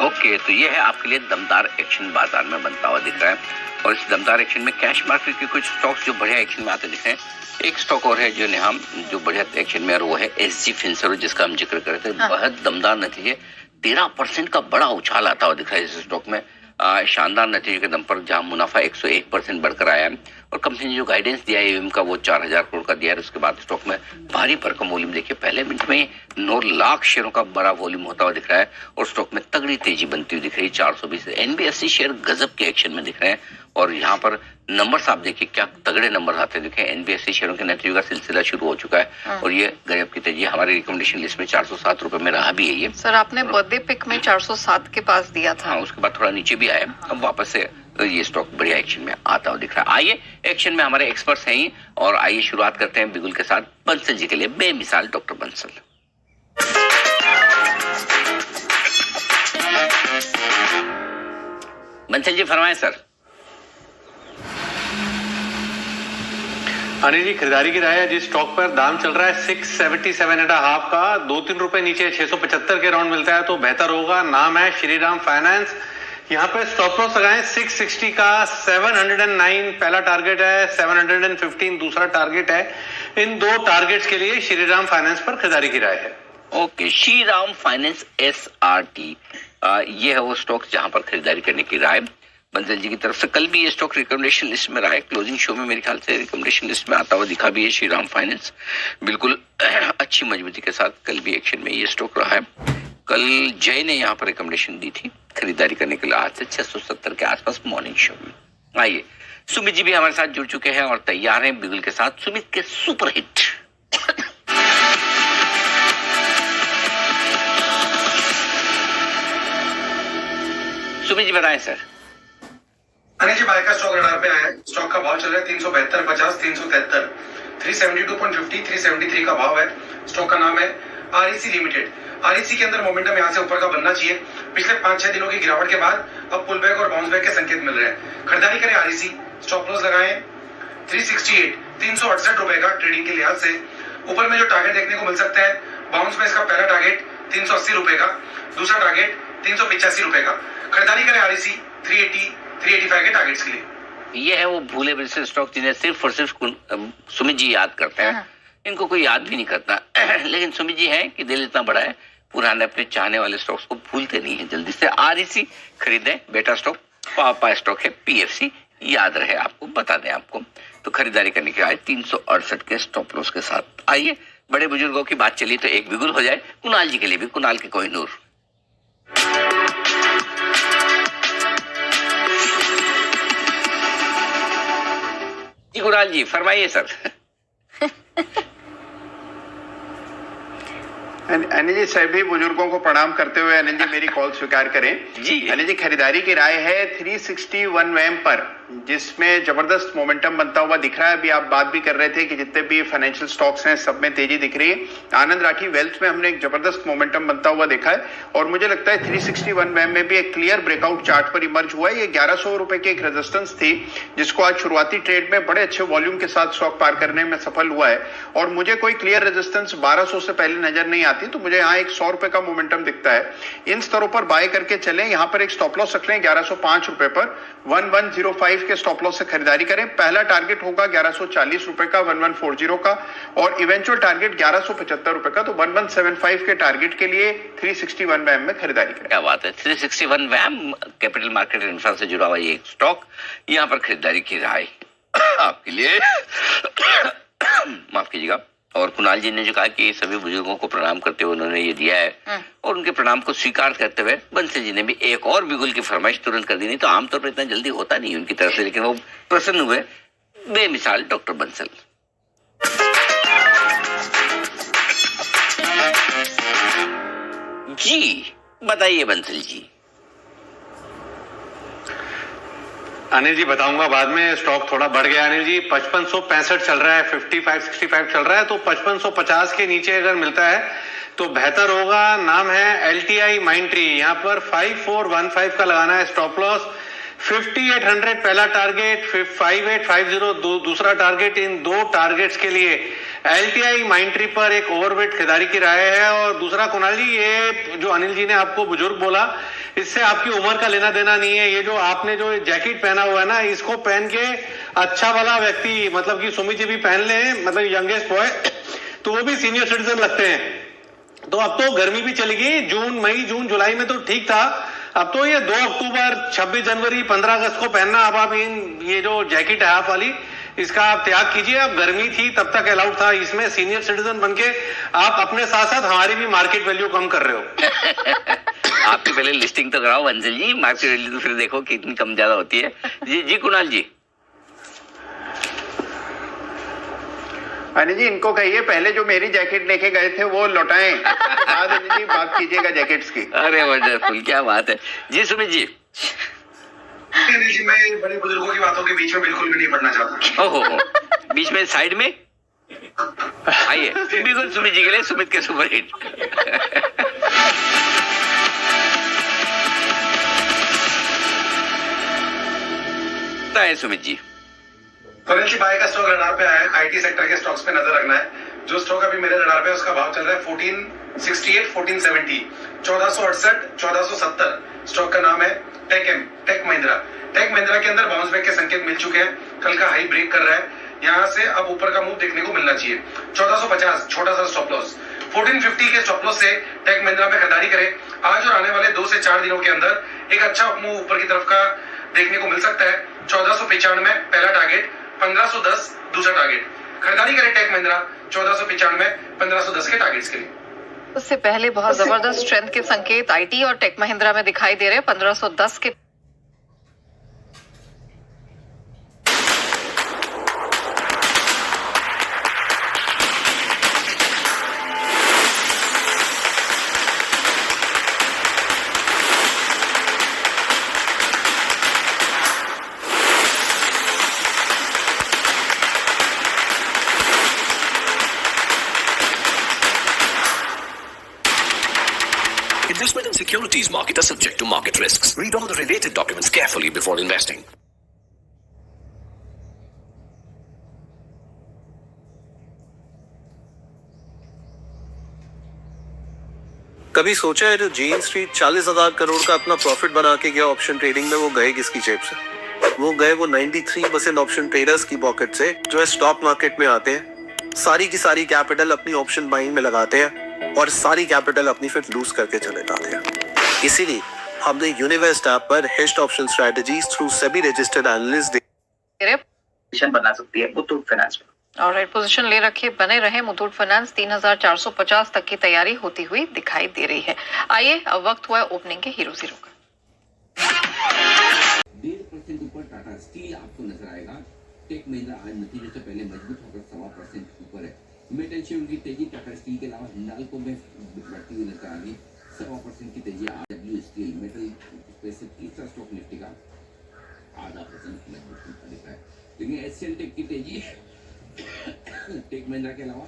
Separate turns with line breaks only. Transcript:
Okay, तो ये है आपके लिए दमदार एक्शन बाजार में बनता हुआ दिख रहा है। और इस दमदार एक्शन में कैश मार्केट के कुछ स्टॉक्स जो बढ़िया एक्शन में आते दिख रहे हैं। एक स्टॉक और है जो हम जो बढ़िया एक्शन में, और वो है एसजी फिनसर्व, जिसका हम जिक्र कर रहे थे। बहुत दमदार नतीजे, 13% का बड़ा उछाल आता हुआ दिख रहा है इस स्टॉक में। शानदार नतीजे के दम पर जहां मुनाफा 101% बढ़कर आया है। और कंपनी ने जो गाइडेंस दिया है का, वो 4000 करोड़ का दिया है। उसके बाद स्टॉक में भारी भरकम वॉल्यूम देखिए, पहले मिनट में 9 लाख शेयरों का बड़ा वॉल्यूम होता हुआ दिख रहा है। और स्टॉक में तगड़ी तेजी बनती हुई दिख रही है। 420 एनबीएफसी शेयर गजब के एक्शन में दिख रहे हैं। और यहाँ पर नंबर्स आप देखिए, क्या तगड़े नंबर आते दिखे। एनबीएफसी शेयरों के नतीजों का सिलसिला शुरू हो चुका है और ये गजब की तेजी हमारी रिकमेंडेशन लिस्ट में 407 रुपए में रहा भी है ये।
सर आपने बर्थडे पिक में 407 के पास दिया था।
हाँ, उसके बाद थोड़ा नीचे भी आया। अब वापस से तो ये स्टॉक बढ़िया एक्शन में आता हुआ दिख रहा है। आइए, एक्शन में हमारे एक्सपर्ट्स हैं ही, और आइए शुरुआत करते हैं बिगुल के साथ बंसल जी के लिए बेमिसाल डॉक्टर बंसल। बंसल जी फरमाएं सर।
अनिल जी, खरीदारी की राय है। जिस स्टॉक पर दाम चल रहा है 677.5 का, 2-3 रुपए नीचे 675 के राउंड मिलता है तो बेहतर होगा। नाम है श्रीराम फाइनेंस। यहाँ पे स्टॉप लॉस लगाएं 660 का, 709 पहला टारगेट है, 715 दूसरा टारगेट है। इन दो टारगेट्स के लिए श्रीराम फाइनेंस पर खरीदारी की राय है।
ओके, श्रीराम फाइनेंस SRT, ये है वो स्टॉक जहां पर खरीदारी करने की राय बंसल जी की तरफ से। कल भी ये स्टॉक रिकमेंडेशन लिस्ट में रहा है। क्लोजिंग शो में मेरे ख्याल से रिकमेंडेशन लिस्ट में आता हुआ दिखा भी है श्रीराम फाइनेंस। बिल्कुल अच्छी मजबूती के साथ कल भी एक्शन में ये स्टॉक रहा है। कल जय ने यहाँ पर रिकमेंडेशन दी थी खरीदारी करने के लिए, आज से 670 के आसपास मॉर्निंग शो में। आइए, सुमित जी भी हमारे साथ जुड़ चुके हैं और तैयार हैं बिगुल के साथ सुमित के सुपर हिट। सुमित जी बताएं सर।
अनिल जी, बाय का स्टॉक रडार पे आया है। स्टॉक का भाव चल रहा है 372.50, 373, 372.50, 373 का भाव है। स्टॉक का नाम है आरईसी लिमिटेड। आरईसी के अंदर मोमेंटम यहाँ से ऊपर का बनना चाहिए। पिछले 5-6 दिनों की गिरावट के बाद अब पुल बैक और बाउंस बैक के संकेत मिल रहे हैं। खरीदारी करें आरईसी। स्टॉप लॉस लगाएं 368, 368 रुपए का ट्रेडिंग के लिहाज से। ऊपर में जो टारगेट देखने को मिल सकता है, बाउंस में इसका पहला टारगेट 380 रुपए का, दूसरा टारगेट 385 रुपए का। खरीदारी करें आरईसी 380, 385 के टारगेट्स के लिए।
ये है वो भूले बिरसे स्टॉक जिन्हें सिर्फ और सिर्फ सुमित जी याद करते हैं। इनको कोई याद भी नहीं करता लेकिन सुमित जी है कि दिल इतना बड़ा है, पुराने अपने चाहने वाले स्टॉक्स को भूलते नहीं है जल्दी से। आरईसी खरीदें, बेटा स्टॉक, पापा स्टॉक है, पीएफसी याद रहे आपको, बता दें आपको। तो खरीदारी करने के आए 368 के स्टॉप लॉस के साथ। आइए, बड़े बुजुर्गों की बात चली तो एक बिगुल हो जाए कुणाल जी के लिए भी, कुणाल के कोहिनूर। जी कुणाल जी फरमाइए सर।
अनिल जी, सभी बुजुर्गों को प्रणाम करते हुए अनिल जी मेरी कॉल स्वीकार करें।
जी
अनिल जी, खरीदारी की राय है 361 वैम पर, जिसमें जबरदस्त मोमेंटम बनता हुआ दिख रहा है। अभी आप बात भी कर रहे थे कि जितने भी फाइनेंशियल स्टॉक्स हैं सब में तेजी दिख रही है। आनंद राठी वेल्थ में हमने एक जबरदस्त मोमेंटम बनता हुआ देखा है और मुझे लगता है 361 वैम में भी एक क्लियर ब्रेकआउट चार्ट पर इमर्ज हुआ है। ये 1100 रुपए की एक रेजिस्टेंस थी जिसको आज शुरुआती ट्रेड में बड़े अच्छे वॉल्यूम के साथ स्टॉक पार करने में सफल हुआ है। और मुझे कोई क्लियर रेजिस्टेंस 1200 से पहले नजर नहीं आती, तो मुझे यहाँ एक 100 रुपए का मोमेंटम दिखता है। इन स्तरों पर बाय करके चलें। यहाँ पर एक स्टॉप लॉस रख लें 1105 रुपए पर, 1105 के स्टॉप लॉस से खरीदारी करें। पहला टारगेट होगा 1140 रुपए का, 1140 का, और इवेंचुअल टारगेट 1175 रुपए का। तो 1175 के टारगेट के लिए 361 वैम में खरीदारी करें।
क्या बात है, 361 वैम कैपिटल मार्केट इंफ्रा से जुड़ा हुआ ये एक स्टॉक, यहाँ पर खरीदारी की राय आपके लिए। माफ कीजिएगा। और कुणाल जी ने जो कहा कि सभी बुजुर्गों को प्रणाम करते हुए उन्होंने ये दिया है, और उनके प्रणाम को स्वीकार करते हुए बंसल जी ने भी एक और बिगुल की फरमाइश तुरंत कर दी। नहीं तो आमतौर पर इतना जल्दी होता नहीं उनकी तरफ से, लेकिन वो प्रसन्न हुए। बेमिसाल डॉक्टर बंसल। जी बताइए बंसल जी।
अनिल जी बताऊंगा बाद में। स्टॉक थोड़ा बढ़ गया अनिल जी, 5565 चल रहा है, 55-65 चल रहा है। तो 5550 के नीचे अगर मिलता है तो बेहतर होगा। नाम है LTI माइंट्री। यहाँ पर 5415 का लगाना है स्टॉप लॉस। 5800 पहला टारगेट, 5850 दूसरा टारगेट। इन दो टारगेट्स के लिए LTI माइंट्री पर एक ओवरवेट खरीदारी की राय है। और दूसरा कुणाल जी, ये जो अनिल जी ने आपको बुजुर्ग बोला, इससे आपकी उम्र का लेना देना नहीं है। ये जो आपने जो जैकेट पहना हुआ है ना, इसको पहन के अच्छा वाला व्यक्ति, मतलब कि सुमित जी भी पहन ले, मतलब यंगेस्ट बॉय, तो वो भी सीनियर सिटीजन लगते हैं। तो अब तो गर्मी भी चली गई, जून मई जून जुलाई में तो ठीक था, अब तो ये 2 अक्टूबर 26 जनवरी 15 अगस्त को पहनना। अब आप ये जो जैकेट है हाफ वाली, इसका आप त्याग कीजिए। अब गर्मी थी तब तक अलाउड था, इसमें सीनियर सिटीजन बनके आप अपने साथ साथ हमारी भी मार्केट वैल्यू कम कर रहे हो।
आपकी पहले लिस्टिंग तो कराओ बंसल जी, मार्केट वैल्यू तो फिर देखो कितनी कम ज्यादा होती है। जी कुणाल जी।
अनिल जी, इनको कहिए पहले जो मेरी जैकेट लेके गए थे वो लौटाएं, बाद अनिल जी बात कीजिएगा जैकेट्स की।
अरे वंडरफुल, क्या बात है। जी सुमित जी।
अनिल जी, मैं बड़े बुजुर्गों की बातों के बीच में बिल्कुल भी नहीं पढ़ना चाहता।
ओहो, बीच में साइड में आइए, बिल्कुल सुमित जी के लिए, सुमित के super hit. Sumit ji.
Anil ji, bye का स्टॉक रडार पे आया है, आईटी सेक्टर के स्टॉक्स पे नजर रखना है। जो स्टॉक अभी मेरे रडार पे है उसका भाव चल रहा है 1468, 1470, 1468, 1470। स्टॉक का नाम है टेक महिंद्रा। टेक महिंद्रा के अंदर बाउंस बैक के संकेत मिल चुके हैं, कल का हाई ब्रेक कर रहा है, यहाँ से अब ऊपर का मूव देखने को मिलना चाहिए। 1450 छोटा सा स्टॉप लॉस, 1450 के स्टॉप लॉस से टेक महिंद्रा में खरीदारी करें। आज और आने वाले 2 से 4 दिनों के अंदर एक अच्छा मूव ऊपर की तरफ का देखने को मिल सकता है। 1495 पहला टारगेट, 1510 दूसरा टारगेट। खरीदारी करें टेक महिंद्रा 1495 1510 के टारगेट्स के लिए।
उससे पहले बहुत जबरदस्त स्ट्रेंथ के संकेत आईटी और टेक महिंद्रा में दिखाई दे रहे हैं। 1510 के
Investment in securities market are subject to market risks. Read all the related documents carefully before investing.
कभी सोचा है जो जेन स्ट्रीट 40,000 करोड़ का अपना प्रॉफिट बना के गया ऑप्शन ट्रेडिंग में, वो गए किसकी जेब से? वो गए वो 93% ऑप्शन ट्रेडर्स की पॉकेट से, जो है स्टॉक मार्केट में आते हैं, सारी की सारी कैपिटल अपनी ऑप्शन बाइंग में लगाते हैं और सारी कैपिटल अपनी फिर लूज करके चले जाते हैं। इसीलिए हमने यूनिवेस्ट ऐप पर hedged option strategies through SEBI registered analyst
बना सकती है मुथूट फाइनेंस में।
ऑलराइट, पोजीशन ले रखे बने रहे। मुथूट फाइनेंस 3450 तक की तैयारी होती हुई दिखाई दे रही है। आइए अब वक्त हुआ ओपनिंग के हीरो जीरो का।
1.5% ऊपर टाटा स्टील आपको नजर आएगा। टेक महिंद्रा आज नतीजे से पहले मजबूत होकर 1.25% ऊपर है। इमेटेंशियन की तेजी टाटा स्टील के अलावा हिंडाल्को में बढ़ती हुई नजर आ रही है। 1.25% की तेजी आरडब्ल्यू स्टील मेटल स्पेस से तीसरा स्टॉक निफ्टी का 0.5% मजबूत दिख रहा है। लेकिन एचसीएल टेक की तेजी टेक महिंद्रा के अलावा